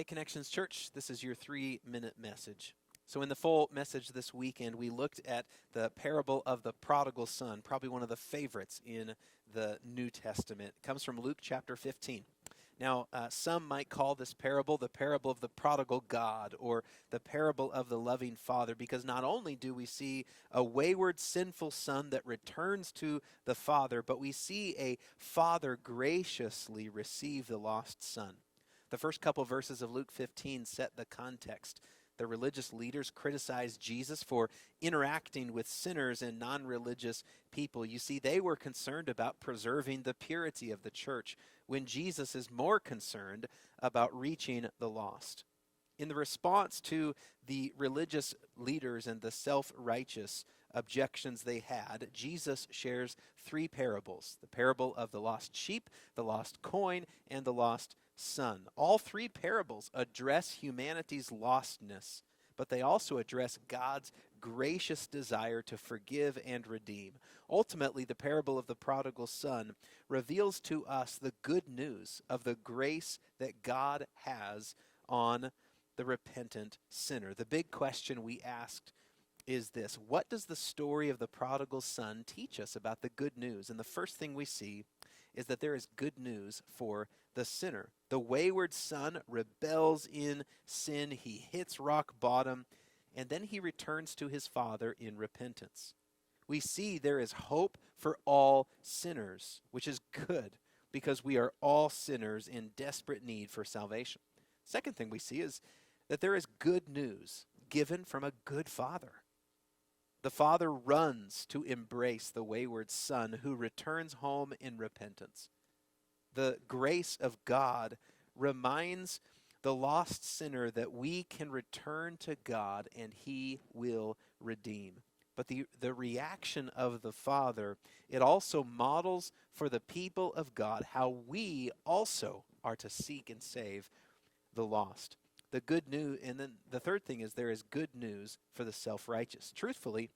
Hey Connections Church, this is your 3-minute message. So in the full message this weekend, we looked at the parable of the prodigal son, probably one of the favorites in the New Testament. It comes from Luke chapter 15. Now, some might call this parable the parable of the prodigal God or the parable of the loving father, because not only do we see a wayward, sinful son that returns to the father, but we see a father graciously receive the lost son. The first couple verses of Luke 15 set the context. The religious leaders criticized Jesus for interacting with sinners and non-religious people. You see, they were concerned about preserving the purity of the church, when Jesus is more concerned about reaching the lost. In the response to the religious leaders and the self-righteous objections they had, Jesus shares 3 parables: the parable of the lost sheep, the lost coin, and the lost son. All 3 parables address humanity's lostness, but they also address God's gracious desire to forgive and redeem. Ultimately, the parable of the prodigal son reveals to us the good news of the grace that God has on the repentant sinner. The big question we asked is this: what does the story of the prodigal son teach us about the good news? And the first thing we see is that there is good news for the sinner. The wayward son rebels in sin. He hits rock bottom, and then he returns to his father in repentance. We see there is hope for all sinners, which is good, because we are all sinners in desperate need for salvation. Second thing we see is that there is good news given from a good father. The father runs to embrace the wayward son who returns home in repentance. The grace of God reminds the lost sinner that we can return to God and he will redeem. But the reaction of the Father, it also models for the people of God how we also are to seek and save the lost. The good news, and then the third thing is there is good news for the self-righteous. Truthfully,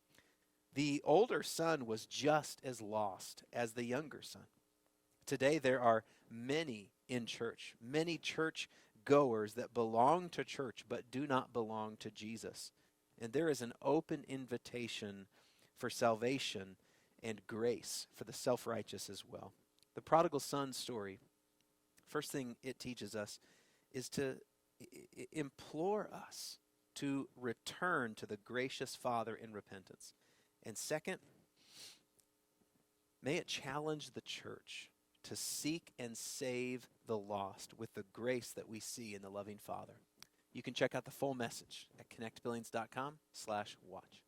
the older son was just as lost as the younger son. Today there are many in church, many church goers that belong to church but do not belong to Jesus. And there is an open invitation for salvation and grace for the self-righteous as well. The prodigal son story, first thing it teaches us is to implore us to return to the gracious Father in repentance. And second, may it challenge the church to seek and save the lost with the grace that we see in the loving Father. You can check out the full message at connectbillings.com/watch.